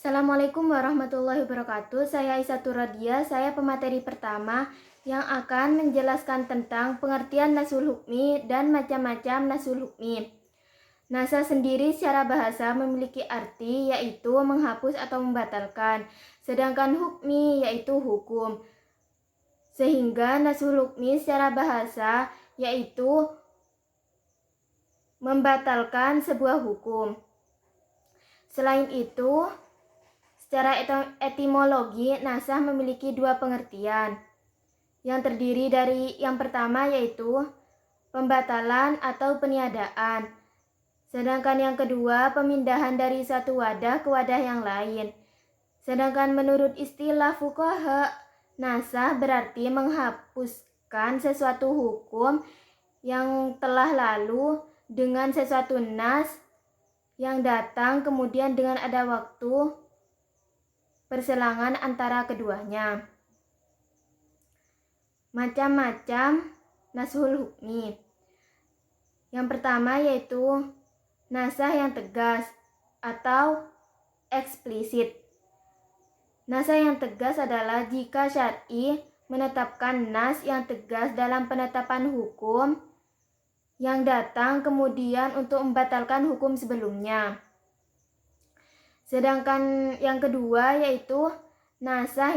Assalamualaikum warahmatullahi wabarakatuh. Saya Aisyah Radia, saya pemateri pertama yang akan menjelaskan tentang pengertian nasul hukmi dan macam-macam nasul hukmi. Nasa sendiri secara bahasa memiliki arti yaitu menghapus atau membatalkan, sedangkan hukmi yaitu hukum. Sehingga nasul hukmi secara bahasa yaitu membatalkan sebuah hukum. Selain itu, secara etimologi, nasah memiliki dua pengertian yang terdiri dari yang pertama yaitu pembatalan atau peniadaan, sedangkan yang kedua pemindahan dari satu wadah ke wadah yang lain. Sedangkan menurut istilah fuqaha, nasah berarti menghapuskan sesuatu hukum yang telah lalu dengan sesuatu nas yang datang kemudian dengan ada waktu perselangan antara keduanya. Macam-macam nasul hukmi. Yang pertama yaitu nasah yang tegas atau eksplisit. Nasah yang tegas adalah jika syar'i menetapkan nas yang tegas dalam penetapan hukum yang datang kemudian untuk membatalkan hukum sebelumnya. Sedangkan yang kedua yaitu nasah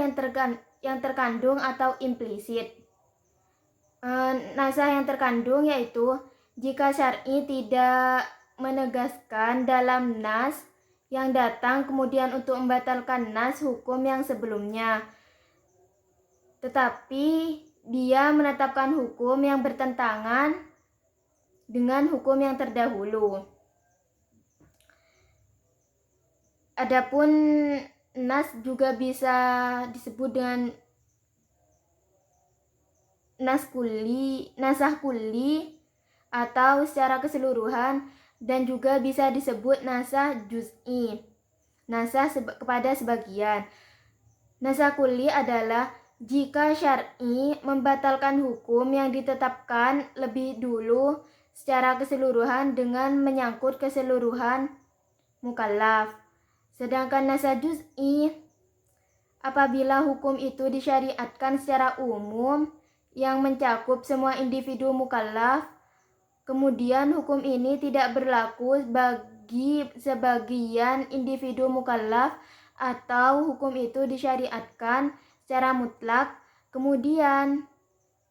yang terkandung atau implisit. Nasah yang terkandung yaitu jika syar'i tidak menegaskan dalam nas yang datang kemudian untuk membatalkan nas hukum yang sebelumnya, tetapi dia menetapkan hukum yang bertentangan dengan hukum yang terdahulu. Adapun nas juga bisa disebut dengan nasah kulli atau secara keseluruhan, dan juga bisa disebut nasah juz'i, nasah kepada sebagian. Nasah kulli adalah jika syar'i membatalkan hukum yang ditetapkan lebih dulu secara keseluruhan dengan menyangkut keseluruhan mukallaf. Sedangkan nasah juz'i apabila hukum itu disyariatkan secara umum yang mencakup semua individu mukallaf, kemudian hukum ini tidak berlaku bagi sebagian individu mukallaf, atau hukum itu disyariatkan secara mutlak kemudian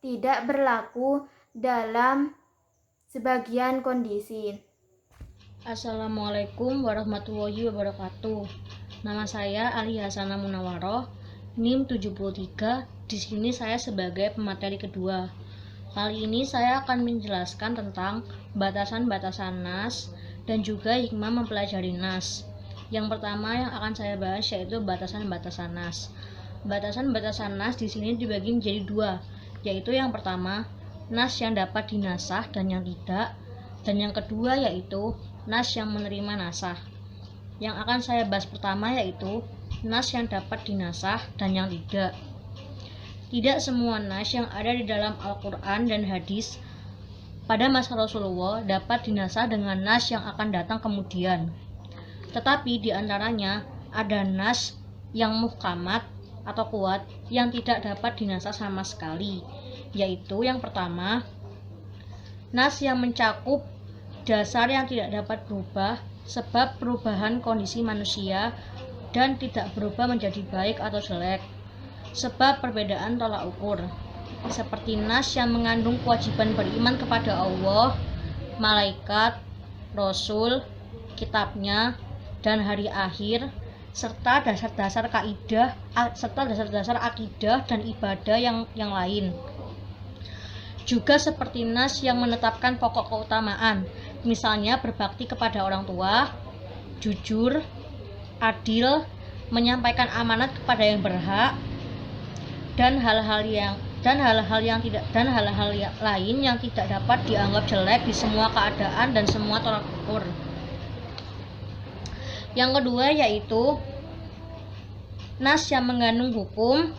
tidak berlaku dalam sebagian kondisi. Assalamualaikum warahmatullahi wabarakatuh. Nama saya Ali Hasanah Munawaroh, NIM 73. Di sini saya sebagai pemateri kedua. Kali ini saya akan menjelaskan tentang batasan-batasan nas dan juga hikmah mempelajari nas. Yang pertama yang akan saya bahas yaitu batasan-batasan nas. Batasan-batasan nas di sini dibagi menjadi dua, yaitu yang pertama nas yang dapat dinasah dan yang tidak, dan yang kedua yaitu nas yang menerima nasah. Yang akan saya bahas pertama yaitu nas yang dapat dinasah dan yang tidak. Tidak semua nas yang ada di dalam Al-Quran dan hadis pada masa Rasulullah dapat dinasah dengan nas yang akan datang kemudian. Tetapi di antaranya ada nas yang muhkamat atau kuat yang tidak dapat dinasah sama sekali, yaitu yang pertama nas yang mencakup dasar yang tidak dapat berubah sebab perubahan kondisi manusia dan tidak berubah menjadi baik atau jelek sebab perbedaan tolak ukur, seperti nas yang mengandung kewajiban beriman kepada Allah, malaikat, rasul, kitabnya, dan hari akhir, serta dasar-dasar kaidah serta dasar-dasar akidah dan ibadah yang lain. Juga seperti nas yang menetapkan pokok keutamaan, misalnya berbakti kepada orang tua, jujur, adil, menyampaikan amanat kepada yang berhak, dan hal-hal lain yang tidak dapat dianggap jelek di semua keadaan dan semua tolak ukur. Yang kedua yaitu nas yang mengandung hukum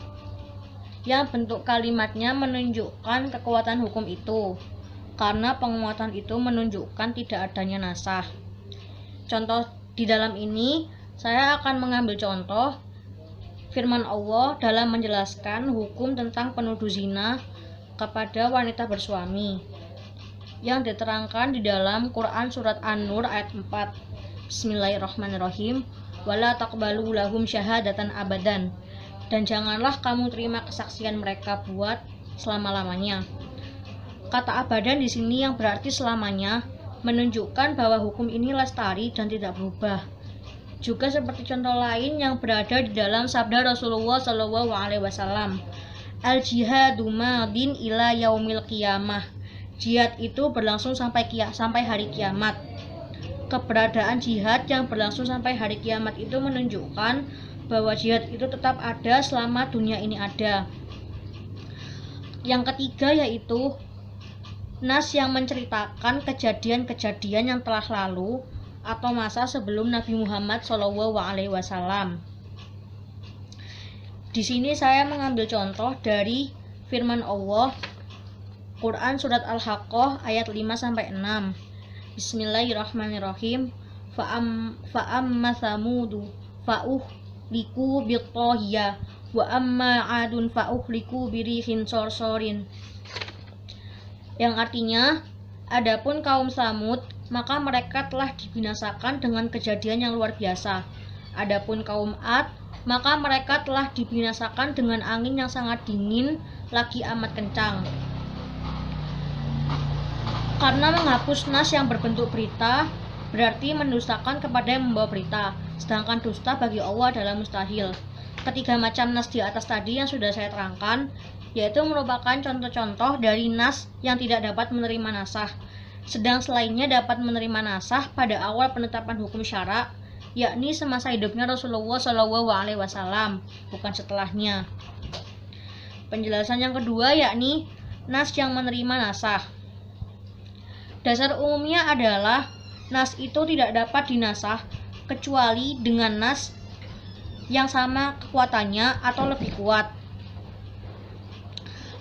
yang bentuk kalimatnya menunjukkan kekuatan hukum itu, karena penguatan itu menunjukkan tidak adanya nasah. Contoh di dalam ini saya akan mengambil contoh firman Allah dalam menjelaskan hukum tentang penuduh zina kepada wanita bersuami yang diterangkan di dalam Quran surat An-Nur ayat 4. Bismillahirrahmanirrahim. Wala taqbalu lahum syahadatan abadan. Dan janganlah kamu terima kesaksian mereka buat selama-lamanya. Kata abadan di sini yang berarti selamanya menunjukkan bahwa hukum ini lestari dan tidak berubah. Juga seperti contoh lain yang berada di dalam sabda Rasulullah SAW, al-jihadu madin ila yaumil qiyamah. Jihad itu berlangsung sampai hari kiamat. Keberadaan jihad yang berlangsung sampai hari kiamat itu menunjukkan bahwa jihad itu tetap ada selama dunia ini ada. Yang ketiga yaitu nas yang menceritakan kejadian-kejadian yang telah lalu atau masa sebelum Nabi Muhammad SAW. Di sini saya mengambil contoh dari firman Allah Quran surat Al-Haqqah ayat 5-6. Bismillahirrahmanirrahim. Fa'amma samudu fa'uhliku bittahiyah wa amma adun fa'uhliku birihin sorsorin. Yang artinya, adapun kaum Samud, maka mereka telah dibinasakan dengan kejadian yang luar biasa. Adapun kaum Ad, maka mereka telah dibinasakan dengan angin yang sangat dingin lagi amat kencang. Karena menghapus nas yang berbentuk berita berarti mendustakan kepada yang membawa berita, sedangkan dusta bagi Allah adalah mustahil. Ketiga macam nas di atas tadi yang sudah saya terangkan yaitu merupakan contoh-contoh dari nas yang tidak dapat menerima nasah. Sedang selainnya dapat menerima nasah pada awal penetapan hukum syara, yakni semasa hidupnya Rasulullah SAW, bukan setelahnya. Penjelasan yang kedua yakni nas yang menerima nasah. Dasar umumnya adalah nas itu tidak dapat dinasah kecuali dengan nas yang sama kekuatannya atau lebih kuat.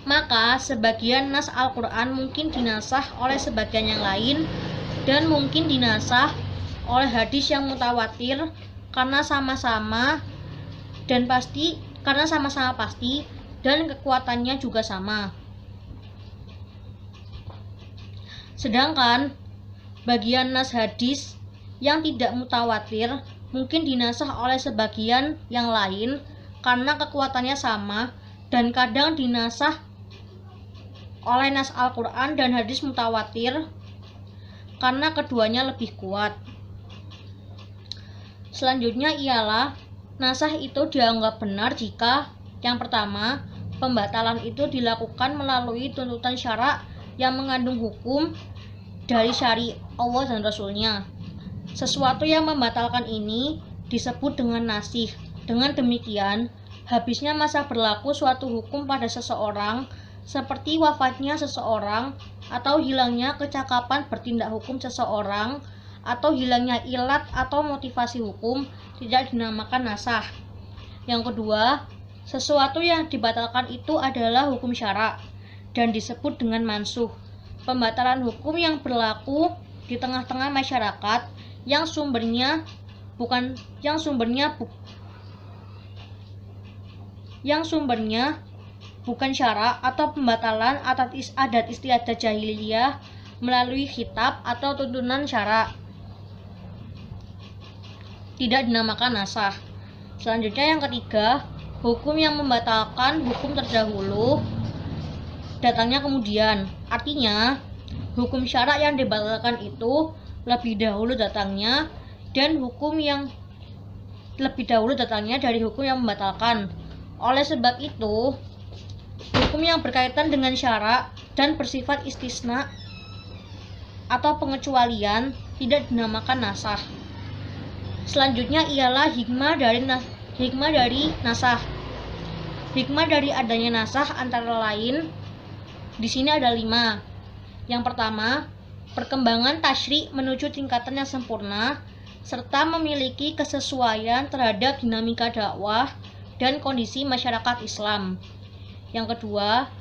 Maka sebagian nas Al-Quran mungkin dinasah oleh sebagian yang lain dan mungkin dinasah oleh hadis yang mutawatir karena sama-sama pasti dan kekuatannya juga sama. Sedangkan bagian nas hadis yang tidak mutawatir mungkin dinasah oleh sebagian yang lain karena kekuatannya sama dan kadang dinasah oleh nas Al-Quran dan hadis mutawatir karena keduanya lebih kuat. Selanjutnya ialah nasah itu dianggap benar jika yang pertama, pembatalan itu dilakukan melalui tuntutan syara yang mengandung hukum dari syari Allah dan Rasulnya. Sesuatu yang membatalkan ini disebut dengan nasih. Dengan demikian, habisnya masa berlaku suatu hukum pada seseorang seperti wafatnya seseorang atau hilangnya kecakapan bertindak hukum seseorang atau hilangnya ilat atau motivasi hukum tidak dinamakan nasah. Yang kedua, sesuatu yang dibatalkan itu adalah hukum syara dan disebut dengan mansuh. Pembatalan hukum yang berlaku di tengah-tengah masyarakat yang sumbernya bukan syara atau pembatalan adat istiadat jahiliyah melalui khitab atau tuntunan syara tidak dinamakan nasah. Selanjutnya yang ketiga, hukum yang membatalkan hukum terdahulu datangnya kemudian. Artinya, hukum syara yang dibatalkan itu lebih dahulu datangnya dan hukum yang lebih dahulu datangnya dari hukum yang membatalkan. Oleh sebab itu, hukum yang berkaitan dengan syara dan bersifat istisna atau pengecualian tidak dinamakan nasah. Selanjutnya ialah hikmah dari nasah. Hikmah dari adanya nasah antara lain di sini ada 5. Yang pertama, perkembangan tasyri' menuju tingkatan yang sempurna serta memiliki kesesuaian terhadap dinamika dakwah dan kondisi masyarakat Islam. Yang kedua,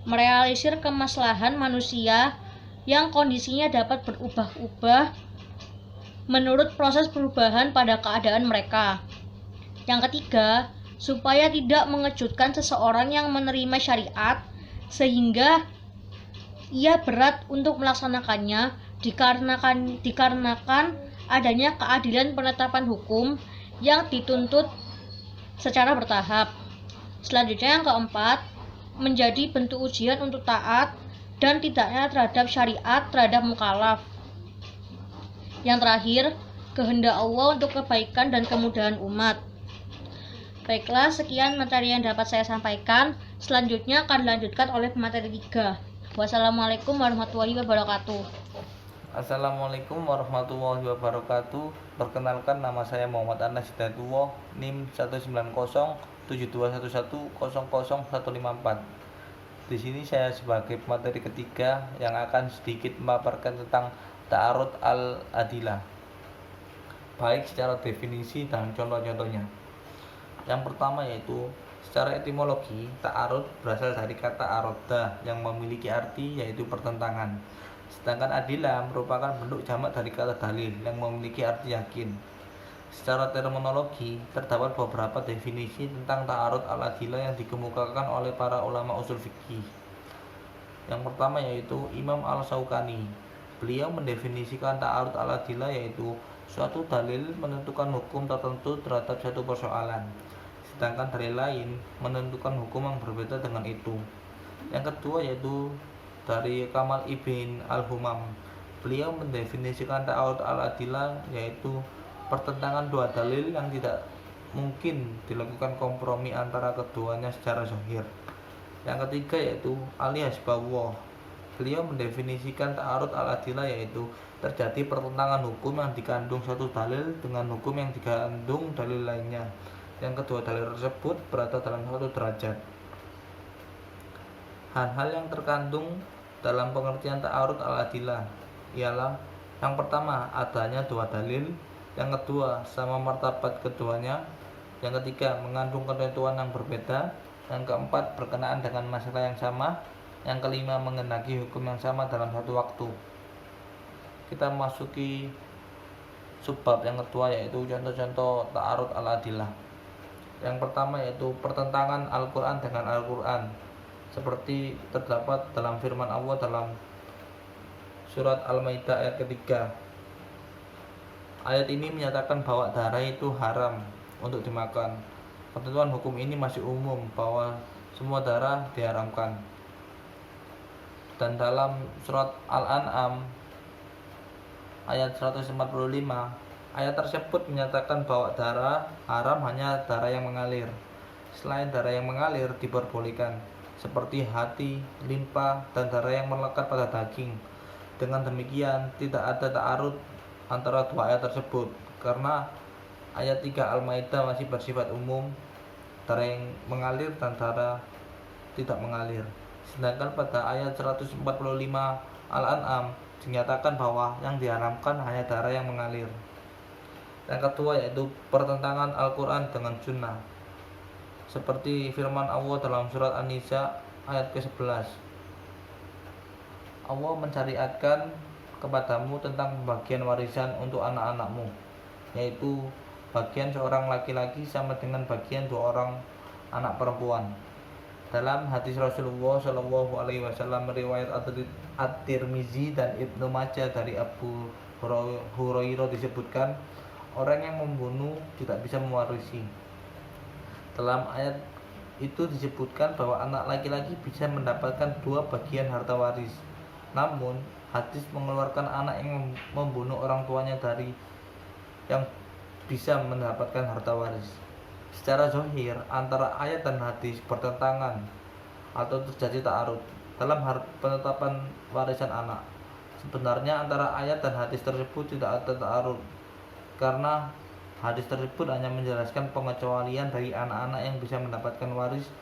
merealisir kemaslahan manusia yang kondisinya dapat berubah-ubah menurut proses perubahan pada keadaan mereka. Yang ketiga, supaya tidak mengejutkan seseorang yang menerima syariat sehingga ia berat untuk melaksanakannya dikarenakan adanya keadilan penetapan hukum yang dituntut secara bertahap. Selanjutnya yang keempat, menjadi bentuk ujian untuk taat dan tidaknya terhadap syariat terhadap mukallaf. Yang terakhir, kehendak Allah untuk kebaikan dan kemudahan umat. Baiklah, sekian materi yang dapat saya sampaikan. Selanjutnya akan dilanjutkan oleh pemateri 3. Wassalamualaikum warahmatullahi wabarakatuh. Assalamualaikum warahmatullahi wabarakatuh. Perkenalkan, nama saya Muhammad Anas Hidayatullah, NIM 1907211000154. Di sini saya sebagai pemateri ketiga yang akan sedikit memaparkan tentang ta'arud al-adilah, baik secara definisi dan contoh-contohnya. Yang pertama yaitu secara etimologi, ta'arud berasal dari kata aroda yang memiliki arti yaitu pertentangan. Sedangkan adilah merupakan bentuk jamak dari kata dalil yang memiliki arti yakin. Secara terminologi, terdapat beberapa definisi tentang ta'arud al-adilah yang dikemukakan oleh para ulama usul fikih. Yang pertama yaitu Imam Al-Syaukani. Beliau mendefinisikan ta'arud al-adilah yaitu suatu dalil menentukan hukum tertentu terhadap satu persoalan, sedangkan dalil lain menentukan hukum yang berbeda dengan itu. Yang kedua yaitu dari Kamal Ibn Al-Humam. Beliau mendefinisikan ta'arud al-adilah yaitu pertentangan dua dalil yang tidak mungkin dilakukan kompromi antara keduanya secara zahir. Yang ketiga yaitu Ali Hasbawah. Beliau mendefinisikan ta'arud al-adilah yaitu terjadi pertentangan hukum yang dikandung satu dalil dengan hukum yang dikandung dalil lainnya, yang kedua dalil tersebut berada dalam satu derajat. Hal-hal yang terkandung dalam pengertian ta'arud al-adilah ialah yang pertama, adanya dua dalil, yang kedua, sama martabat keduanya, yang ketiga, mengandung ketentuan yang berbeda, yang keempat, berkenaan dengan masalah yang sama, yang kelima, mengenaki hukum yang sama dalam satu waktu. Kita memasuki subbab yang kedua yaitu contoh-contoh ta'arud al-adilah. Yang pertama yaitu pertentangan Al-Quran dengan Al-Quran, seperti terdapat dalam firman Allah dalam surat Al-Maidah ayat ketiga. Ayat ini menyatakan bahwa darah itu haram untuk dimakan. Ketentuan hukum ini masih umum bahwa semua darah diharamkan. Dan dalam surat Al-An'am ayat 145, ayat tersebut menyatakan bahwa darah haram hanya darah yang mengalir. Selain darah yang mengalir diperbolehkan, seperti hati, limpa, dan darah yang melekat pada daging. Dengan demikian, tidak ada ta'arud antara dua ayat tersebut, karena ayat 3 Al-Maidah masih bersifat umum, darah yang mengalir dan darah tidak mengalir. Sedangkan pada ayat 145 Al-An'am dinyatakan bahwa yang diharamkan hanya darah yang mengalir. Yang kedua yaitu pertentangan Al-Quran dengan Sunnah, seperti firman Allah dalam surat An-Nisa ayat ke-11. Allah mensyariatkan kepadamu tentang pembagian warisan untuk anak-anakmu, yaitu bagian seorang laki-laki sama dengan bagian dua orang anak perempuan. Dalam hadis Rasulullah Shallallahu Alaihi Wasallam riwayat At-Tirmizi dan Ibnu Majah dari Abu Hurairah disebutkan, orang yang membunuh tidak bisa mewarisi. Dalam ayat itu disebutkan bahwa anak laki-laki bisa mendapatkan 2 bagian harta waris. Namun hadis mengeluarkan anak yang membunuh orang tuanya dari yang bisa mendapatkan harta waris. Secara zahir antara ayat dan hadis bertentangan atau terjadi ta'arud dalam penetapan warisan anak. Sebenarnya antara ayat dan hadis tersebut tidak ada ta'arud, karena hadis tersebut hanya menjelaskan pengecualian dari anak-anak yang bisa mendapatkan waris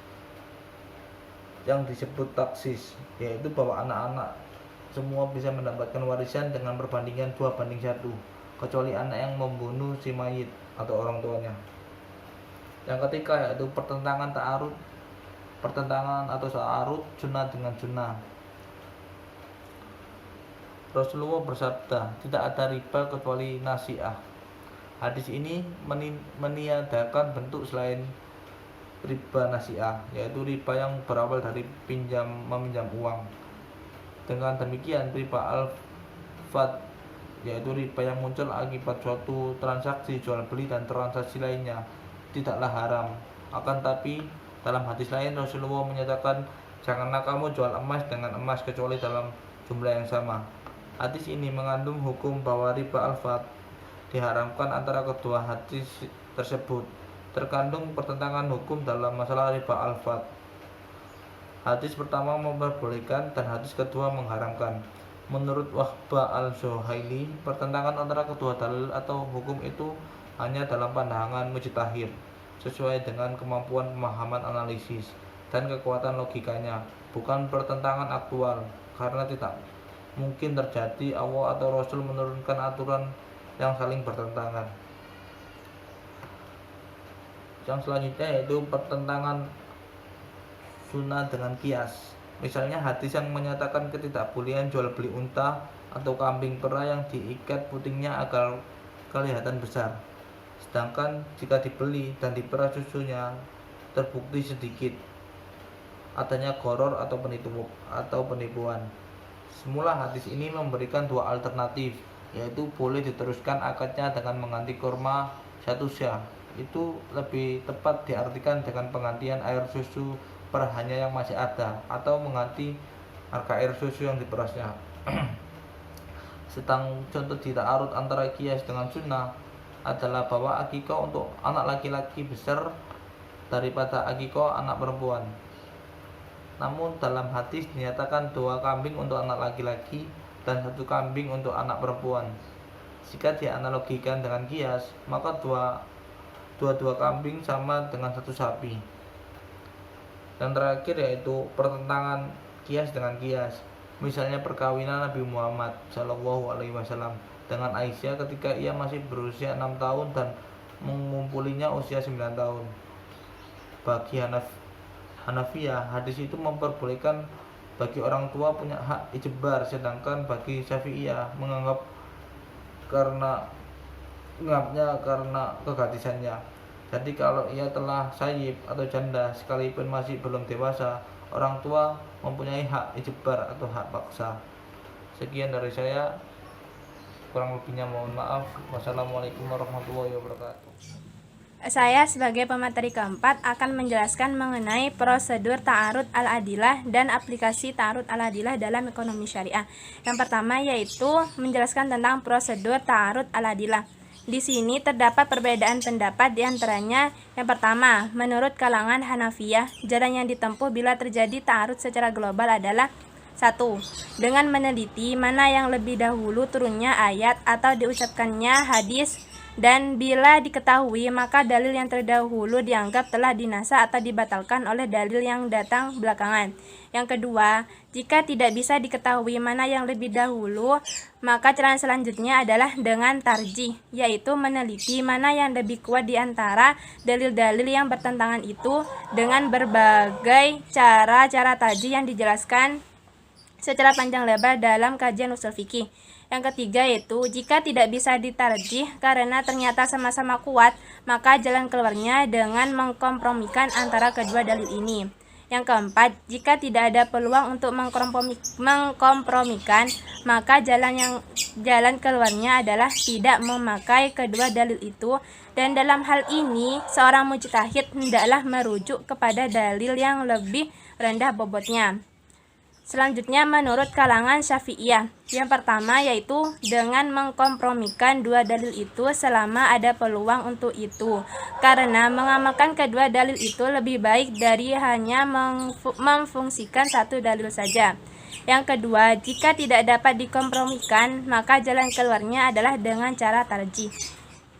yang disebut taksis, yaitu bahwa anak-anak semua bisa mendapatkan warisan dengan perbandingan 2:1, kecuali anak yang membunuh si mayit atau orang tuanya. Yang ketiga yaitu pertentangan ta'arud, pertentangan atau ta'arud sunnah dengan sunnah. Rasulullah bersabda, tidak ada riba kecuali nasi'ah. Hadis ini meniadakan bentuk selain riba nasi'ah, yaitu riba yang berawal dari meminjam uang. Dengan demikian, riba al-fat, yaitu riba yang muncul akibat suatu transaksi jual beli dan transaksi lainnya, tidaklah haram. Akan tapi dalam hadis lain Rasulullah menyatakan, janganlah kamu jual emas dengan emas kecuali dalam jumlah yang sama. Hadis ini mengandung hukum bahwa riba al-fat diharamkan. Antara kedua hadis tersebut terkandung pertentangan hukum dalam masalah riba al-fat. Hadis pertama memperbolehkan dan hadis kedua mengharamkan. Menurut Wahbah al-Zuhaili, pertentangan antara kedua dalil atau hukum itu hanya dalam pandangan mujtahid, sesuai dengan kemampuan pemahaman analisis dan kekuatan logikanya, bukan pertentangan aktual, karena tidak mungkin terjadi Allah atau Rasul menurunkan aturan yang saling bertentangan. Yang selanjutnya yaitu pertentangan sunnah dengan kias. Misalnya hadis yang menyatakan ketidakbolehan jual beli unta atau kambing perah yang diikat putingnya agar kelihatan besar. Sedangkan jika dibeli dan diperah susunya terbukti sedikit adanya gharar atau penipuan. Semula hadis ini memberikan dua alternatif, yaitu boleh diteruskan akadnya dengan mengganti kurma 1 syah. Itu lebih tepat diartikan dengan penggantian air susu perahannya yang masih ada, atau mengganti harga air susu yang diperasnya. Contoh di ta'arud antara kias dengan sunnah adalah bahwa akikah untuk anak laki-laki besar daripada akikah anak perempuan. Namun dalam hadis dinyatakan 2 kambing untuk anak laki-laki dan 1 kambing untuk anak perempuan. Jika dianalogikan dengan kias, maka dua kambing sama dengan 1 sapi. Dan terakhir yaitu pertentangan kias dengan kias. Misalnya perkawinan Nabi Muhammad SAW dengan Aisyah ketika ia masih berusia 6 tahun dan mengumpulinya usia 9 tahun. Bagi Hanafiyah, hadis itu memperbolehkan bagi orang tua punya hak ijbar, sedangkan bagi Syafi'iyah menganggapnya karena kegadisannya. Jadi kalau ia telah sayyib atau janda sekalipun masih belum dewasa, orang tua mempunyai hak ijbar atau hak paksa. Sekian dari saya, kurang lebihnya mohon maaf. Wassalamualaikum warahmatullahi wabarakatuh. Saya sebagai pemateri keempat akan menjelaskan mengenai prosedur ta'arud al-adilah dan aplikasi ta'arud al-adilah dalam ekonomi syariah. Yang pertama yaitu menjelaskan tentang prosedur ta'arud al-adilah. Di sini terdapat perbedaan pendapat di antaranya. Yang pertama, menurut kalangan Hanafiyah, jalan yang ditempuh bila terjadi ta'arud secara global adalah 1. Dengan meneliti mana yang lebih dahulu turunnya ayat atau diucapkannya hadis, dan bila diketahui maka dalil yang terdahulu dianggap telah dinasa atau dibatalkan oleh dalil yang datang belakangan. Yang kedua, jika tidak bisa diketahui mana yang lebih dahulu, maka cara selanjutnya adalah dengan tarjih, yaitu meneliti mana yang lebih kuat di antara dalil-dalil yang bertentangan itu dengan berbagai cara-cara tarjih yang dijelaskan secara panjang lebar dalam kajian ushul fikih. Yang ketiga yaitu jika tidak bisa ditarjih karena ternyata sama-sama kuat, maka jalan keluarnya dengan mengkompromikan antara kedua dalil ini. Yang keempat, jika tidak ada peluang untuk mengkompromikan, maka jalan keluarnya adalah tidak memakai kedua dalil itu, dan dalam hal ini seorang mujtahid hendaklah merujuk kepada dalil yang lebih rendah bobotnya. Selanjutnya menurut kalangan Syafi'iyah, yang pertama yaitu dengan mengkompromikan dua dalil itu selama ada peluang untuk itu, karena mengamalkan kedua dalil itu lebih baik dari hanya memfungsikan satu dalil saja. Yang kedua, jika tidak dapat dikompromikan, maka jalan keluarnya adalah dengan cara tarjih.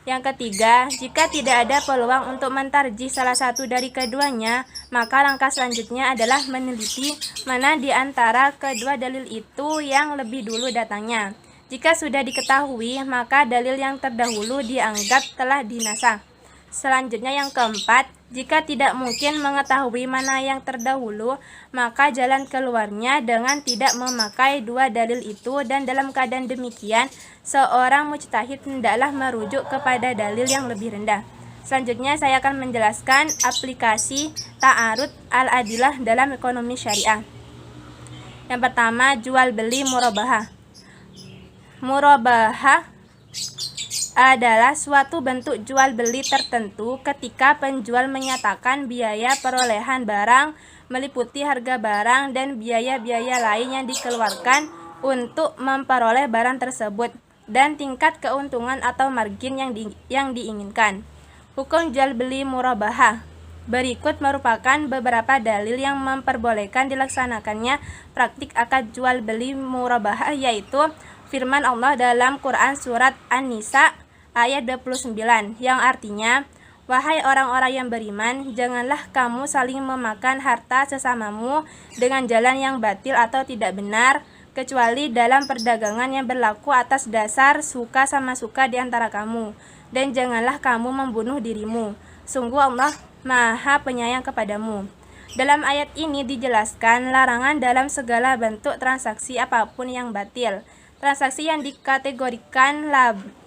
Yang ketiga, jika tidak ada peluang untuk mentarjih salah satu dari keduanya, maka langkah selanjutnya adalah meneliti mana di antara kedua dalil itu yang lebih dulu datangnya. Jika sudah diketahui, maka dalil yang terdahulu dianggap telah dinasakh. Selanjutnya yang keempat, Jika tidak mungkin mengetahui mana yang terdahulu, maka jalan keluarnya dengan tidak memakai dua dalil itu, dan dalam keadaan demikian, seorang mujtahid hendaklah merujuk kepada dalil yang lebih rendah. Selanjutnya saya akan menjelaskan aplikasi ta'arud al-adilah dalam ekonomi syariah. Yang pertama, jual beli murabahah. Murabahah adalah suatu bentuk jual beli tertentu ketika penjual menyatakan biaya perolehan barang meliputi harga barang dan biaya-biaya lain yang dikeluarkan untuk memperoleh barang tersebut dan tingkat keuntungan atau margin yang diinginkan. Hukum jual beli murabahah. Berikut merupakan beberapa dalil yang memperbolehkan dilaksanakannya praktik akad jual beli murabahah, yaitu firman Allah dalam Quran surat An-Nisa ayat 29 yang artinya, wahai orang-orang yang beriman, janganlah kamu saling memakan harta sesamamu dengan jalan yang batil atau tidak benar, kecuali dalam perdagangan yang berlaku atas dasar suka sama suka di antara kamu, dan janganlah kamu membunuh dirimu. Sungguh Allah Maha Penyayang kepadamu. Dalam ayat ini dijelaskan larangan dalam segala bentuk transaksi apapun yang batil. Transaksi yang dikategorikan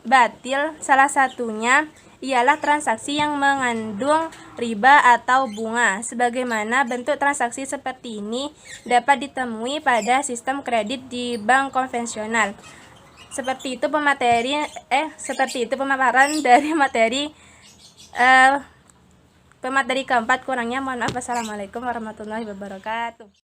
batil salah satunya ialah transaksi yang mengandung riba atau bunga. Sebagaimana bentuk transaksi seperti ini dapat ditemui pada sistem kredit di bank konvensional. Seperti itu pemaparan dari pemateri keempat. Kurangnya mohon maaf. Wassalamualaikum warahmatullahi wabarakatuh.